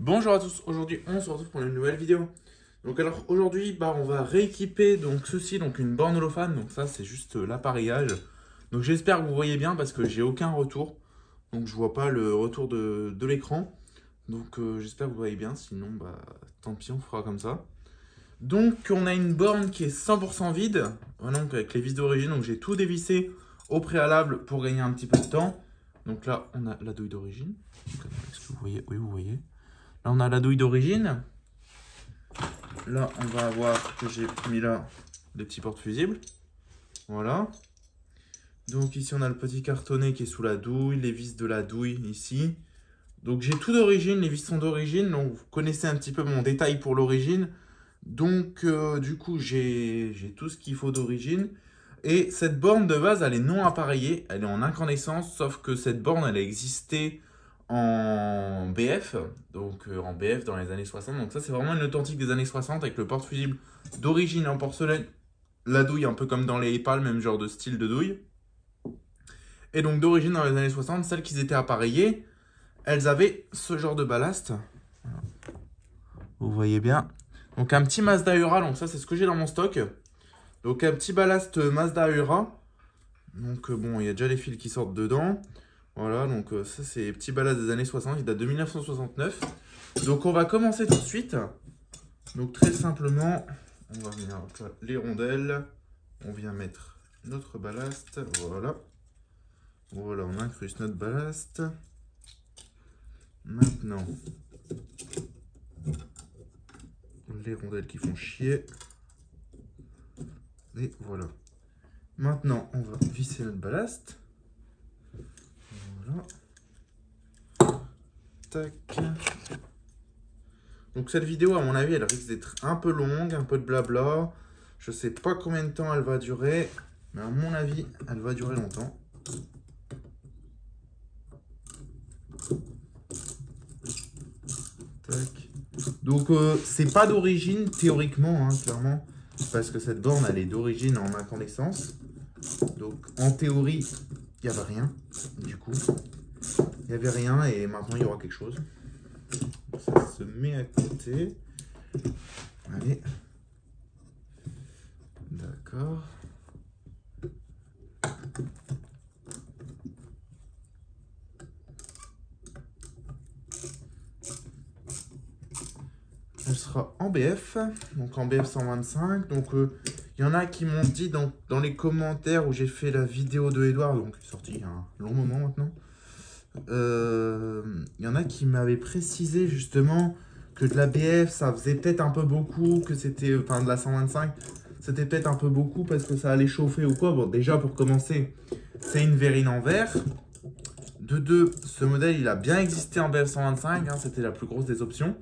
Bonjour à tous, aujourd'hui on se retrouve pour une nouvelle vidéo. Donc alors aujourd'hui on va rééquiper donc ceci, donc une borne holophane, donc ça c'est juste l'appareillage. Donc j'espère que vous voyez bien parce que j'ai aucun retour, donc je vois pas le retour de l'écran. Donc j'espère que vous voyez bien, sinon tant pis on fera comme ça. Donc on a une borne qui est 100% vide, voilà, donc avec les vis d'origine, donc j'ai tout dévissé au préalable pour gagner un petit peu de temps. Donc là on a la douille d'origine, est-ce que vous voyez? Oui vous voyez. Là, on a la douille d'origine. Là, on va avoir que j'ai mis là des petits porte-fusibles. Voilà. Donc ici, on a le petit cartonnet qui est sous la douille, les vis de la douille ici. Donc j'ai tout d'origine, les vis sont d'origine. Donc vous connaissez un petit peu mon détail pour l'origine. Donc du coup, j'ai tout ce qu'il faut d'origine. Et cette borne de base, elle est non appareillée, elle est en incandescence, sauf que cette borne, elle a existé en BF, donc en BF dans les années 60. Donc ça, c'est vraiment une authentique des années 60 avec le porte-fusible d'origine en porcelaine, la douille un peu comme dans les EPAL, même genre de style de douille. Et donc d'origine dans les années 60, celles qui étaient appareillées, elles avaient ce genre de ballast. Vous voyez bien. Donc un petit Mazda Ura, donc ça c'est ce que j'ai dans mon stock. Donc un petit ballast Mazda Ura. Donc bon, il y a déjà les fils qui sortent dedans. Voilà, donc ça c'est les petits ballasts des années 60, il date de 1969. Donc on va commencer tout de suite. Donc très simplement, on va venir les rondelles. On vient mettre notre ballast. Voilà. Voilà, on incruste notre ballast. Maintenant, les rondelles qui font chier. Et voilà. Maintenant, on va visser notre ballast. Voilà. Tac. Donc cette vidéo, à mon avis, elle risque d'être un peu longue, un peu de blabla. Je sais pas combien de temps elle va durer, mais à mon avis, elle va durer longtemps. Tac. Donc c'est pas d'origine théoriquement, hein, clairement, parce que cette borne, elle est d'origine en incandescence. Donc en théorie, il n'y avait rien. Du coup, il n'y avait rien et maintenant il y aura quelque chose. Ça se met à côté. Allez. D'accord. Elle sera en BF, donc en BF 125. Donc il y en a qui m'ont dit dans les commentaires où j'ai fait la vidéo de Edouard, donc sorti il y a un long moment maintenant. Il y en a qui m'avaient précisé justement que de la BF ça faisait peut-être un peu beaucoup, que c'était, enfin de la 125, c'était peut-être un peu beaucoup parce que ça allait chauffer ou quoi. Bon, déjà pour commencer, c'est une verrine en verre. De deux, ce modèle il a bien existé en BF 125, hein, c'était la plus grosse des options.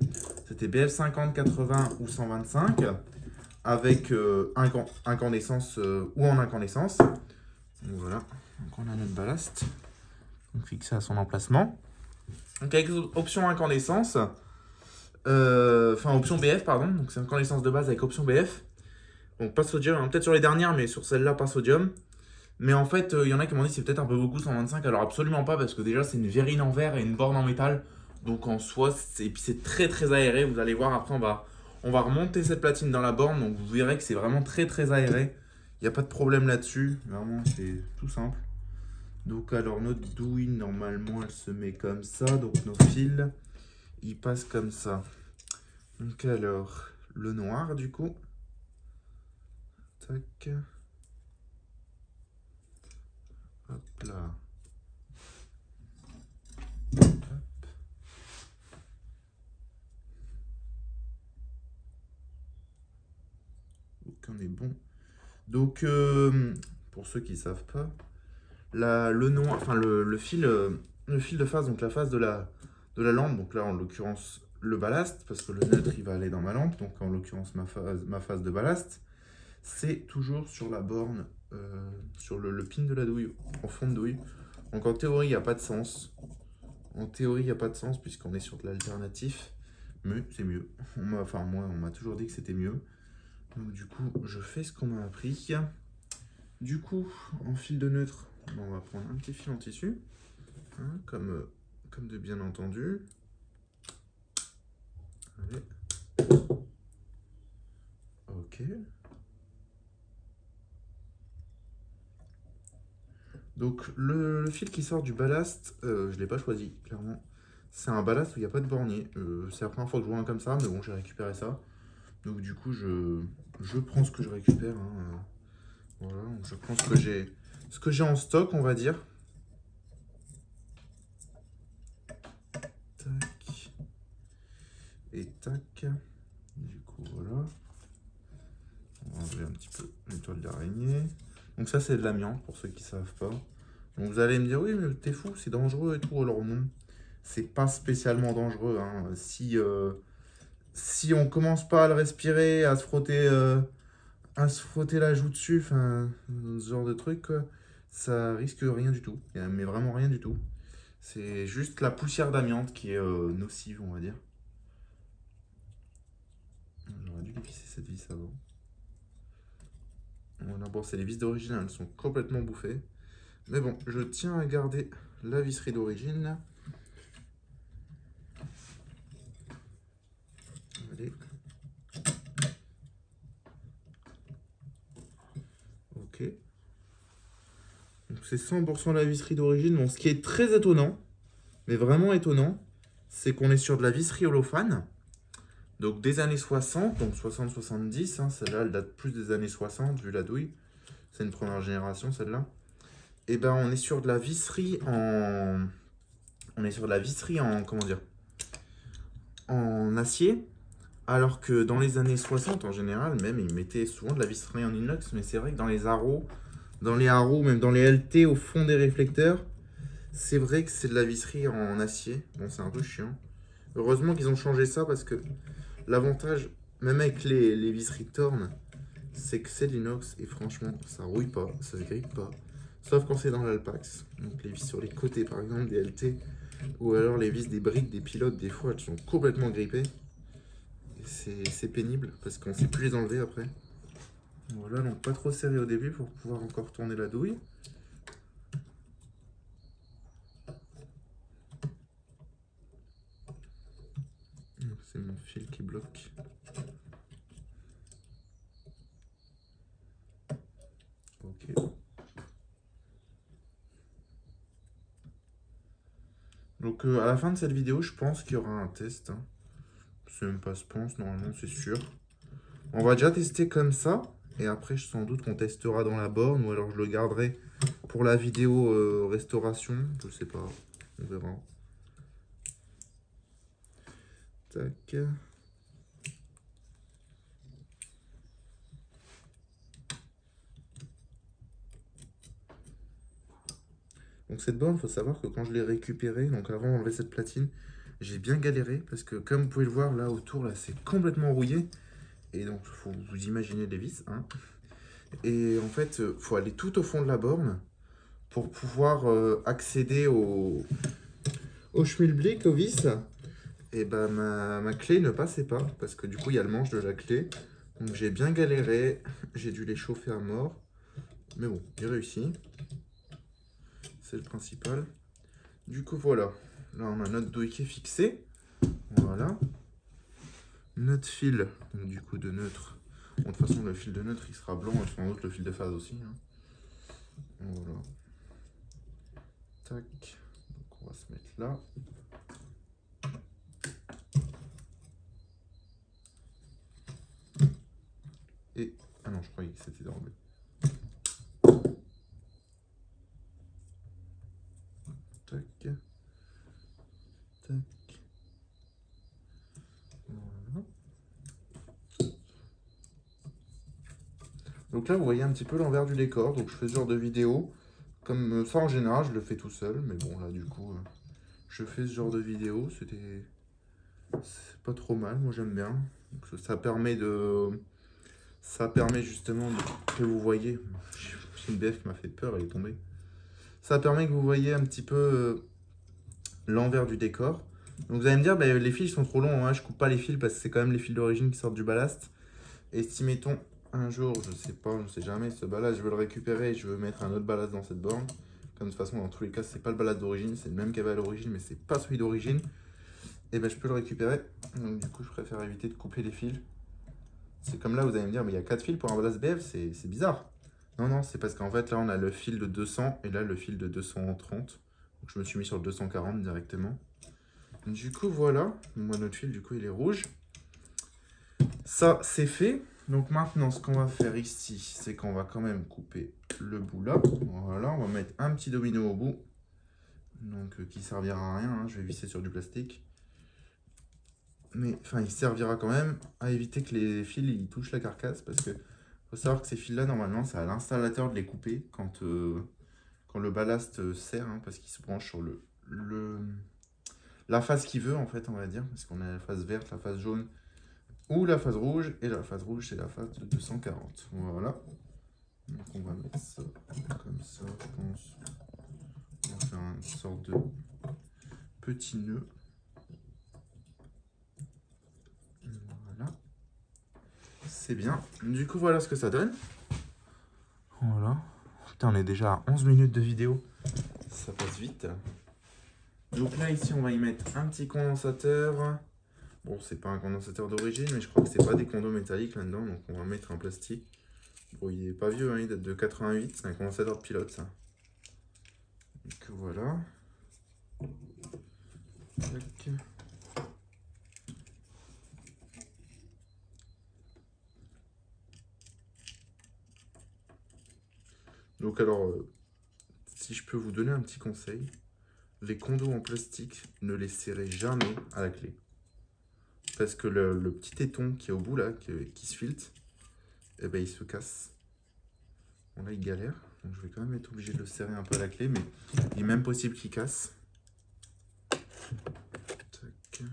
C'était BF 50, 80 ou 125 avec incandescence ou en incandescence. Donc voilà, donc on a notre ballast donc fixé à son emplacement. Donc avec option incandescence, enfin option BF pardon, donc c'est incandescence de base avec option BF. Donc pas sodium, hein, peut-être sur les dernières, mais sur celle-là pas sodium. Mais en fait, il y en a qui m'ont dit que c'est peut-être un peu beaucoup 125, alors absolument pas, parce que déjà c'est une verrine en verre et une borne en métal. Donc en soi, et puis c'est très très aéré, vous allez voir après on va remonter cette platine dans la borne, donc vous verrez que c'est vraiment très très aéré. Il n'y a pas de problème là-dessus, vraiment c'est tout simple. Donc alors notre douille, normalement elle se met comme ça, donc nos fils, ils passent comme ça. Donc alors, le noir du coup. Tac. Hop là. Hop. Donc on est bon. Donc pour ceux qui ne savent pas, le noir, enfin le fil de phase, donc la phase de la lampe, donc là en l'occurrence le ballast, parce que le neutre il va aller dans ma lampe, donc en l'occurrence ma phase de ballast, c'est toujours sur la borne, sur le pin de la douille, en fond de douille. Donc en théorie il n'y a pas de sens. En théorie il n'y a pas de sens puisqu'on est sur de l'alternatif, mais c'est mieux. Enfin moi on m'a toujours dit que c'était mieux. Donc du coup je fais ce qu'on m'a appris. Du coup en fil de neutre, on va prendre un petit fil en tissu, hein, comme de bien entendu. Donc le fil qui sort du ballast, je ne l'ai pas choisi, clairement. C'est un ballast où il n'y a pas de bornier. C'est la première fois que je vois un comme ça, mais bon, j'ai récupéré ça. Donc du coup, je prends ce que je récupère. Hein. Voilà, je prends ce que j'ai en stock, on va dire. Tac. Et tac. Du coup, voilà. On va enlever un petit peu les toiles d'araignée. Donc ça, c'est de l'amiante, pour ceux qui ne savent pas. Donc vous allez me dire, oui, mais t'es fou, c'est dangereux et tout. Alors non, c'est pas spécialement dangereux. Hein. Si on commence pas à le respirer, à se frotter la joue dessus, enfin, ce genre de truc, quoi, ça risque rien du tout. Mais vraiment rien du tout. C'est juste la poussière d'amiante qui est nocive, on va dire. J'aurais dû visser cette vis avant. Voilà, bon, c'est les vis d'origine, elles sont complètement bouffées. Mais bon, je tiens à garder la visserie d'origine. Allez. Ok. Donc c'est 100% la visserie d'origine. Bon, ce qui est très étonnant, mais vraiment étonnant, c'est qu'on est sur de la visserie holophane. Donc des années 60, donc 60-70, hein, celle-là elle date plus des années 60 vu la douille. C'est une première génération celle-là. Et ben on est sur de la visserie en... On est sur de la visserie en... Comment dire? En acier. Alors que dans les années 60 en général, même ils mettaient souvent de la visserie en inox. Mais c'est vrai que dans les haros, même dans les LT au fond des réflecteurs, c'est vrai que c'est de la visserie en acier. Bon, c'est un peu chiant. Heureusement qu'ils ont changé ça parce que l'avantage, même avec les visseries Torn, c'est que c'est de l'inox et franchement, ça rouille pas, ça se grippe pas. Sauf quand c'est dans l'Alpax. Donc les vis sur les côtés, par exemple, des LT. Ou alors les vis des briques, des pilotes, des fois, elles sont complètement grippées. C'est pénible parce qu'on ne sait plus les enlever après. Voilà, donc pas trop serré au début pour pouvoir encore tourner la douille. C'est mon fil qui bloque. Ok. Donc à la fin de cette vidéo, je pense qu'il y aura un test. Hein. C'est même pas je pense, normalement c'est sûr. On va déjà tester comme ça. Et après, sans doute qu'on testera dans la borne. Ou alors je le garderai pour la vidéo restauration. Je sais pas. On verra. Tac. Donc cette borne, il faut savoir que quand je l'ai récupérée, donc avant d'enlever cette platine, j'ai bien galéré. Parce que comme vous pouvez le voir, là autour, là c'est complètement rouillé. Et donc, il faut vous imaginer les vis. Hein. Et en fait, il faut aller tout au fond de la borne pour pouvoir accéder au schmilblick, aux vis. Et ben ma clé ne passait pas parce que du coup il y a le manche de la clé. Donc j'ai bien galéré, j'ai dû les chauffer à mort. Mais bon, j'ai réussi. C'est le principal. Du coup voilà, là on a notre douille qui est fixée. Voilà. Notre fil, donc du coup de neutre. Bon, de toute façon le fil de neutre il sera blanc et sans doute le fil de phase aussi. Hein. Voilà. Tac. Donc on va se mettre là. Et... Ah non, je croyais que c'était d'emblée. Tac. Tac. Voilà. Donc là, vous voyez un petit peu l'envers du décor. Donc je fais ce genre de vidéo. Comme ça, en général, je le fais tout seul. Mais bon, là, du coup, je fais ce genre de vidéo. C'est pas trop mal. Moi, j'aime bien. Donc, ça permet justement que vous voyez. J'ai une BF qui m'a fait peur, elle est tombée. Ça permet que vous voyez un petit peu l'envers du décor. Donc vous allez me dire, bah, les fils sont trop longs. Hein. Je coupe pas les fils parce que c'est quand même les fils d'origine qui sortent du ballast. Et si, mettons, un jour, je sais pas, je sais jamais, ce ballast, je veux le récupérer et je veux mettre un autre ballast dans cette borne. Comme de toute façon, dans tous les cas, c'est pas le ballast d'origine, c'est le même qu'il y avait à l'origine, mais c'est pas celui d'origine. Et ben je peux le récupérer. Donc du coup, je préfère éviter de couper les fils. C'est comme là, vous allez me dire, mais il y a 4 fils pour un balast BF, c'est bizarre. Non, non, c'est parce qu'en fait, là, on a le fil de 200 et là, le fil de 230. Donc, je me suis mis sur le 240 directement. Du coup, voilà. Moi, notre fil, du coup, il est rouge. Ça, c'est fait. Donc, maintenant, ce qu'on va faire ici, c'est qu'on va quand même couper le bout là. Voilà, on va mettre un petit domino au bout. Donc, qui servira à rien. Hein. Je vais visser sur du plastique. Mais, enfin, il servira quand même à éviter que les fils ils touchent la carcasse. Parce que faut savoir que ces fils-là, normalement, c'est à l'installateur de les couper quand le ballast sert. Hein, parce qu'il se branche sur la phase qu'il veut, en fait, on va dire. Parce qu'on a la phase verte, la phase jaune ou la phase rouge. Et la phase rouge, c'est la phase de 240. Voilà. Donc, on va mettre ça comme ça, je pense. On va faire une sorte de petit nœud. Voilà. C'est bien. Du coup, voilà ce que ça donne. Voilà. Putain, on est déjà à 11 minutes de vidéo. Ça passe vite. Donc là, ici, on va y mettre un petit condensateur. Bon, c'est pas un condensateur d'origine, mais je crois que c'est pas des condos métalliques là-dedans. Donc on va mettre un plastique. Bon, il est pas vieux, hein, il date de 88. C'est un condensateur de pilote, ça. Donc voilà. Tac. Donc alors, si je peux vous donner un petit conseil, les condos en plastique, ne les serrez jamais à la clé. Parce que le petit éton qui est au bout là, qui se filte, eh ben, il se casse. Bon là il galère, donc je vais quand même être obligé de le serrer un peu à la clé, mais il est même possible qu'il casse. Tac.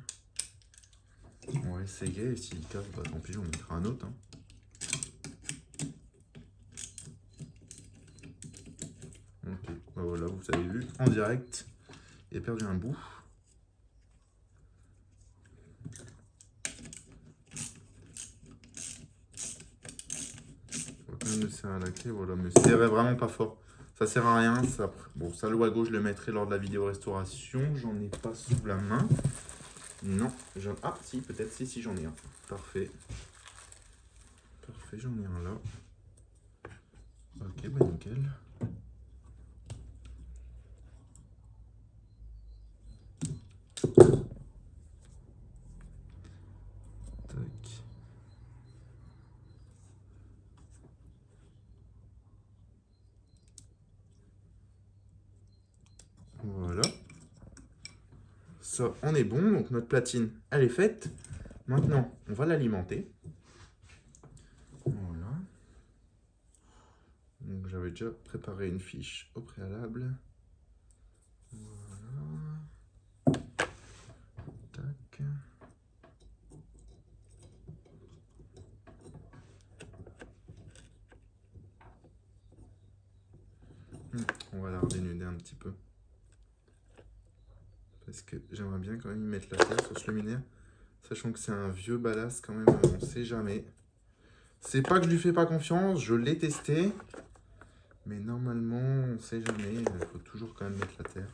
On va essayer, et s'il casse, bah tant pis, on mettra un autre. Hein. Ok, bah voilà, vous avez vu, en direct, il a perdu un bout. On va quand même le serrer à la clé, voilà, mais serrez vraiment pas fort. Ça sert à rien, ça, bon, ça le à gauche, je le mettrai lors de la vidéo restauration, j'en ai pas sous la main. Non, ah si, peut-être, si, j'en ai un. Parfait. Parfait, j'en ai un là. Ok, bah nickel. Tac. Voilà. Ça, on est bon. Donc notre platine, elle est faite. Maintenant, on va l'alimenter. Voilà. Donc j'avais déjà préparé une fiche au préalable. Voilà. Tac. On va la redénuder un petit peu. Parce que j'aimerais bien quand même y mettre la terre sur ce luminaire. Sachant que c'est un vieux ballast quand même, on sait jamais. C'est pas que je lui fais pas confiance, je l'ai testé. Mais normalement, on sait jamais, il faut toujours quand même mettre la terre.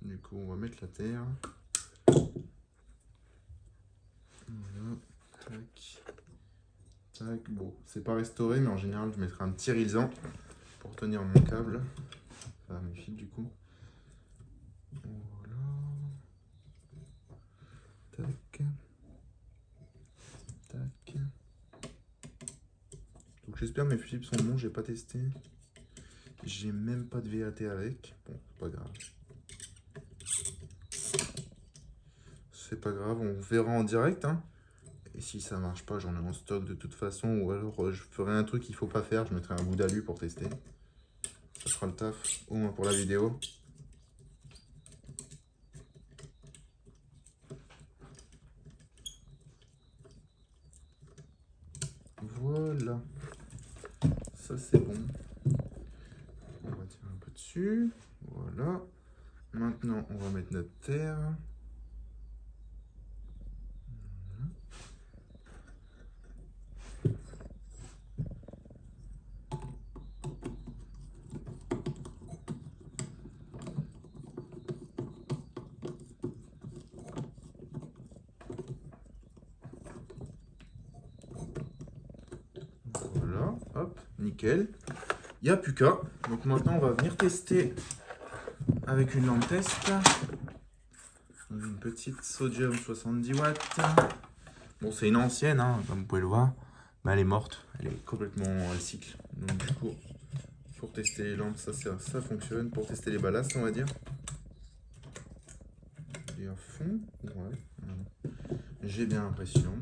Du coup, on va mettre la terre. Voilà, tac, tac. Bon, c'est pas restauré, mais en général, je mettrai un petit risan pour tenir mon câble. Enfin, mes fils, du coup. Voilà. Tac. Tac. Donc, j'espère que mes fusibles sont bons, j'ai pas testé. J'ai même pas de VAT avec. Bon, c'est pas grave. C'est pas grave, on verra en direct. Hein. Et si ça marche pas, j'en ai en stock de toute façon. Ou alors je ferai un truc qu'il faut pas faire. Je mettrai un bout d'alu pour tester. Ça fera le taf, au moins pour la vidéo. Voilà. Ça c'est bon. On va tirer un peu dessus. Voilà. Maintenant, on va mettre notre terre. nickel. Il n'y a plus qu'à. Donc maintenant, on va venir tester avec une lampe test. Une petite Sodium 70 watts. Bon, c'est une ancienne, hein, comme vous pouvez le voir. Mais elle est morte. Elle est complètement à cycle. Donc du coup, pour tester les lampes, ça fonctionne. Pour tester les ballasts, on va dire. Il est à fond. Ouais. J'ai bien l'impression.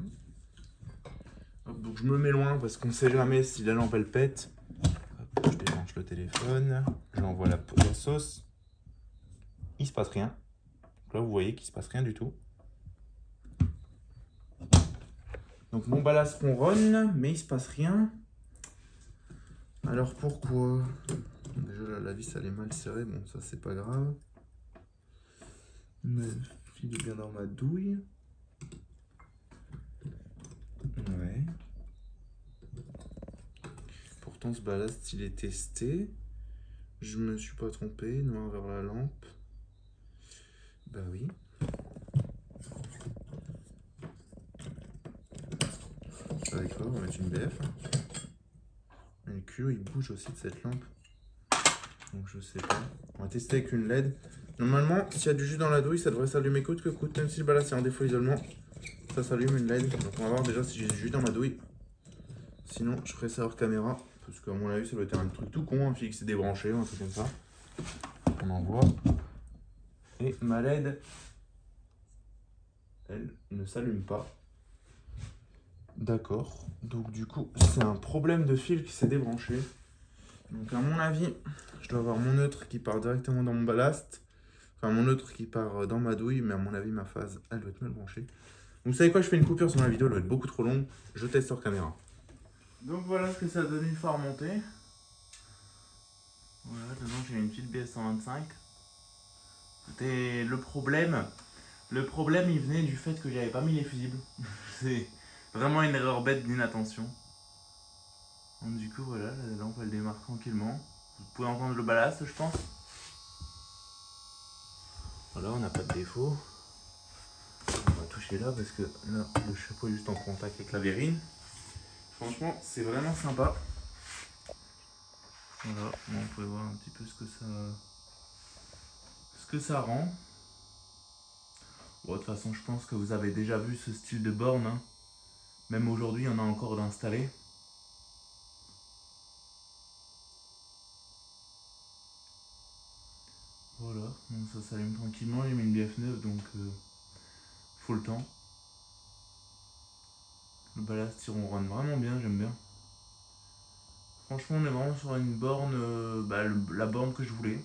Donc je me mets loin parce qu'on ne sait jamais si la lampe elle pète. Hop, je débranche le téléphone. J'envoie la sauce. Il se passe rien. Donc là vous voyez qu'il se passe rien du tout. Donc mon ballast ronronne, mais il se passe rien. Alors pourquoi? Déjà là, la vis elle est mal serrée, bon ça c'est pas grave. Mais il est bien dans ma douille. Ouais. Pourtant ce ballast il est testé. Je me suis pas trompé, noir vers la lampe. Bah oui. Avec ça, on va mettre une BF. Et le tuyau il bouge aussi de cette lampe. Donc je sais pas. On va tester avec une LED. Normalement, s'il y a du jus dans la douille, ça devrait s'allumer coûte que coûte. Même si le ballast est en défaut isolement, ça s'allume une LED. Donc on va voir déjà si j'ai du jus dans ma douille. Sinon, je ferai ça hors caméra. Parce qu'à mon avis, ça doit être un truc tout con, un fixe débranché ou un truc comme ça. On envoie. Et ma LED, elle ne s'allume pas. D'accord. Donc du coup, c'est un problème de fil qui s'est débranché. Donc à mon avis, je dois avoir mon neutre qui part directement dans mon ballast. Enfin mon neutre qui part dans ma douille, mais à mon avis ma phase, elle doit être mal branchée. Donc vous savez quoi, je fais une coupure sur la vidéo, elle doit être beaucoup trop longue. Je teste hors caméra. Donc voilà ce que ça a donné une fois remonté. Voilà, dedans j'ai une petite BS125. C'était le problème. Le problème il venait du fait que j'avais pas mis les fusibles. C'est vraiment une erreur bête d'inattention. Donc du coup voilà, la lampe elle démarre tranquillement. Vous pouvez entendre le ballast je pense. Voilà, on n'a pas de défaut. On va toucher là parce que là le chapeau est juste en contact avec la verrine. Franchement c'est vraiment sympa. Voilà, bon, on peut voir un petit peu ce que ça rend. Bon, de toute façon je pense que vous avez déjà vu ce style de borne. Hein. Même aujourd'hui on a encore d'installer. Voilà, donc ça s'allume tranquillement, j'ai mis une BF9 donc faut le temps. Le ballast il ronronne vraiment bien, j'aime bien. Franchement on est vraiment sur une borne, la borne que je voulais.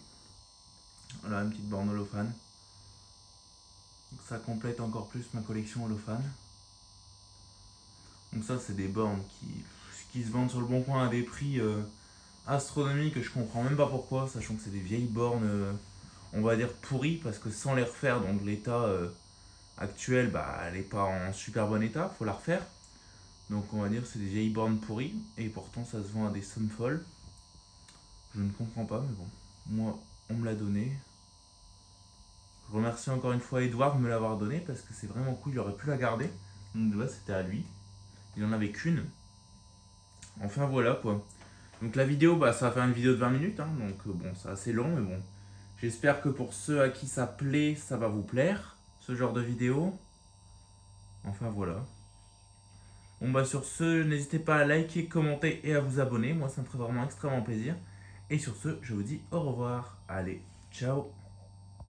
Voilà, une petite borne holophane. Donc ça complète encore plus ma collection holophane. Donc ça c'est des bornes qui se vendent sur le bon coin à des prix astronomiques que je comprends même pas pourquoi, sachant que c'est des vieilles bornes, on va dire pourries, parce que sans les refaire, donc l'état actuel, elle n'est pas en super bon état, faut la refaire. Donc on va dire c'est des vieilles bornes pourries, et pourtant ça se vend à des sommes folles. Je ne comprends pas, mais bon, moi on me l'a donné. Je remercie encore une fois Edouard de me l'avoir donné, parce que c'est vraiment cool, il aurait pu la garder. Donc là c'était à lui, il en avait qu'une. Enfin voilà quoi. Donc la vidéo, ça va faire une vidéo de 20 minutes, hein, donc bon c'est assez long, mais bon. J'espère que pour ceux à qui ça plaît, ça va vous plaire, ce genre de vidéo. Enfin voilà. Bon sur ce, n'hésitez pas à liker, commenter et à vous abonner. Moi ça me ferait vraiment extrêmement plaisir. Et sur ce, je vous dis au revoir. Allez, ciao.